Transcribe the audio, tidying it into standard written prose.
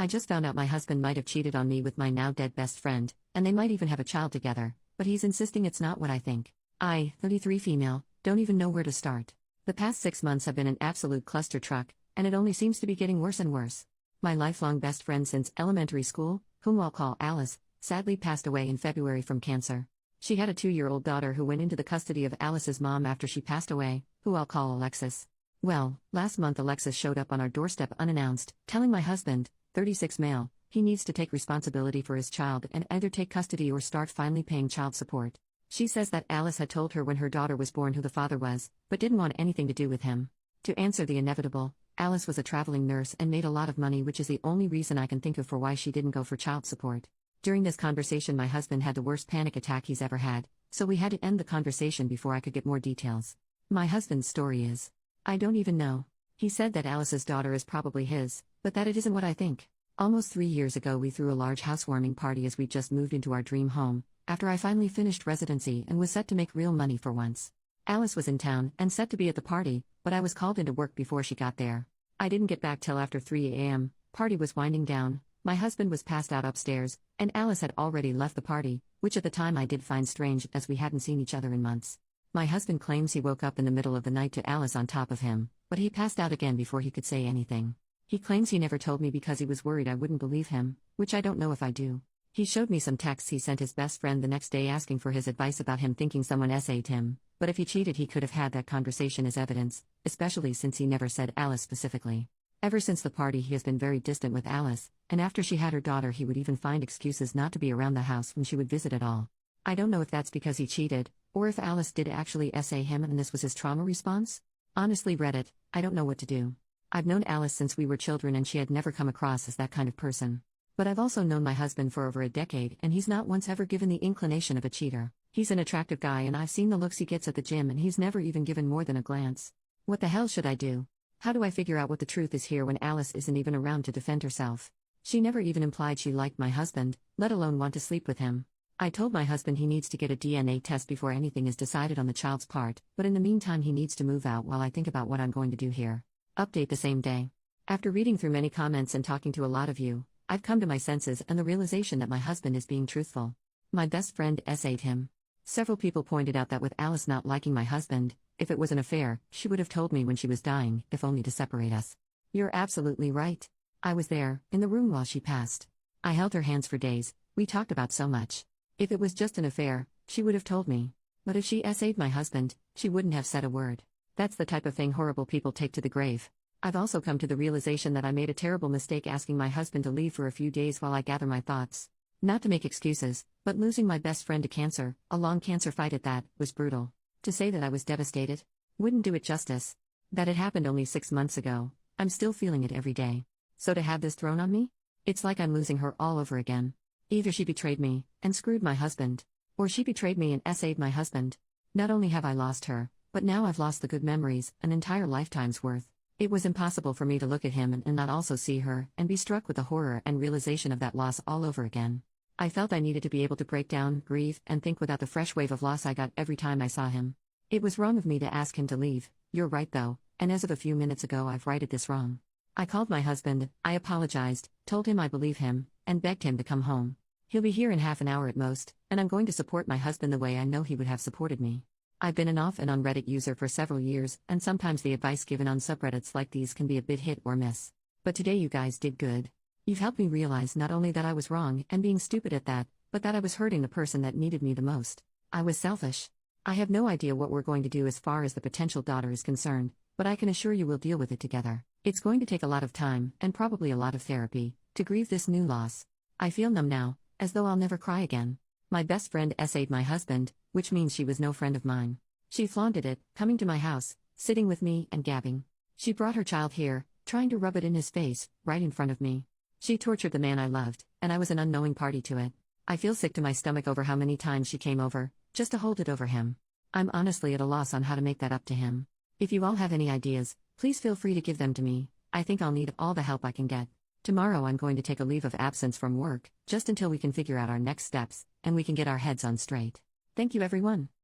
I just found out my husband might have cheated on me with my now dead best friend, and they might even have a child together, but he's insisting it's not what I think. I, 33 female, don't even know where to start. The past 6 months have been an absolute cluster truck, and it only seems to be getting worse and worse. My lifelong best friend since elementary school, whom I'll call Alice, sadly passed away in February from cancer. She had a 2-year-old daughter who went into the custody of Alice's mom after she passed away, who I'll call Alexis. Well, last month Alexis showed up on our doorstep unannounced, telling my husband, 36 male, he needs to take responsibility for his child and either take custody or start finally paying child support. She says that Alice had told her when her daughter was born who the father was, but didn't want anything to do with him. To answer the inevitable, Alice was a traveling nurse and made a lot of money, which is the only reason I can think of for why she didn't go for child support. During this conversation my husband had the worst panic attack he's ever had, so we had to end the conversation before I could get more details. My husband's story is, I don't even know. He said that Alice's daughter is probably his, but that it isn't what I think. Almost 3 years ago we threw a large housewarming party as we just moved into our dream home, after I finally finished residency and was set to make real money for once. Alice was in town and set to be at the party, but I was called into work before she got there. I didn't get back till after 3 a.m., party was winding down, my husband was passed out upstairs, and Alice had already left the party, which at the time I did find strange as we hadn't seen each other in months. My husband claims he woke up in the middle of the night to Alice on top of him, but he passed out again before he could say anything. He claims he never told me because he was worried I wouldn't believe him, which I don't know if I do. He showed me some texts he sent his best friend the next day asking for his advice about him thinking someone SA'd him, but if he cheated he could have had that conversation as evidence, especially since he never said Alice specifically. Ever since the party he has been very distant with Alice, and after she had her daughter he would even find excuses not to be around the house when she would visit at all. I don't know if that's because he cheated, or if Alice did actually SA him and this was his trauma response. Honestly Reddit, I don't know what to do. I've known Alice since we were children and she had never come across as that kind of person. But I've also known my husband for over a decade and he's not once ever given the inclination of a cheater. He's an attractive guy and I've seen the looks he gets at the gym and he's never even given more than a glance. What the hell should I do? How do I figure out what the truth is here when Alice isn't even around to defend herself? She never even implied she liked my husband, let alone want to sleep with him. I told my husband he needs to get a DNA test before anything is decided on the child's part, but in the meantime he needs to move out while I think about what I'm going to do here. Update the same day. After reading through many comments and talking to a lot of you, I've come to my senses and the realization that my husband is being truthful. My best friend SA'd him. Several people pointed out that with Alice not liking my husband, if it was an affair, she would have told me when she was dying, if only to separate us. You're absolutely right. I was there, in the room while she passed. I held her hands for days, we talked about so much. If it was just an affair, she would have told me. But if she SA'd my husband, she wouldn't have said a word. That's the type of thing horrible people take to the grave. I've also come to the realization that I made a terrible mistake asking my husband to leave for a few days while I gather my thoughts. Not to make excuses, but losing my best friend to cancer, a long cancer fight at that, was brutal. To say that I was devastated wouldn't do it justice. That it happened only 6 months ago, I'm still feeling it every day. So to have this thrown on me? It's like I'm losing her all over again. Either she betrayed me, and screwed my husband, or she betrayed me and SA'd my husband. Not only have I lost her, but now I've lost the good memories, an entire lifetime's worth. It was impossible for me to look at him and not also see her, and be struck with the horror and realization of that loss all over again. I felt I needed to be able to break down, grieve, and think without the fresh wave of loss I got every time I saw him. It was wrong of me to ask him to leave, you're right though, and as of a few minutes ago I've righted this wrong. I called my husband, I apologized, told him I believe him, and begged him to come home. He'll be here in half an hour at most, and I'm going to support my husband the way I know he would have supported me. I've been an off and on Reddit user for several years, and sometimes the advice given on subreddits like these can be a bit hit or miss. But today you guys did good. You've helped me realize not only that I was wrong and being stupid at that, but that I was hurting the person that needed me the most. I was selfish. I have no idea what we're going to do as far as the potential daughter is concerned, but I can assure you we'll deal with it together. It's going to take a lot of time, and probably a lot of therapy, to grieve this new loss. I feel numb now, as though I'll never cry again. My best friend SA'd my husband, which means she was no friend of mine. She flaunted it, coming to my house, sitting with me and gabbing. She brought her child here, trying to rub it in his face, right in front of me. She tortured the man I loved, and I was an unknowing party to it. I feel sick to my stomach over how many times she came over, just to hold it over him. I'm honestly at a loss on how to make that up to him. If you all have any ideas, please feel free to give them to me. I think I'll need all the help I can get. Tomorrow I'm going to take a leave of absence from work, just until we can figure out our next steps, and we can get our heads on straight. Thank you everyone.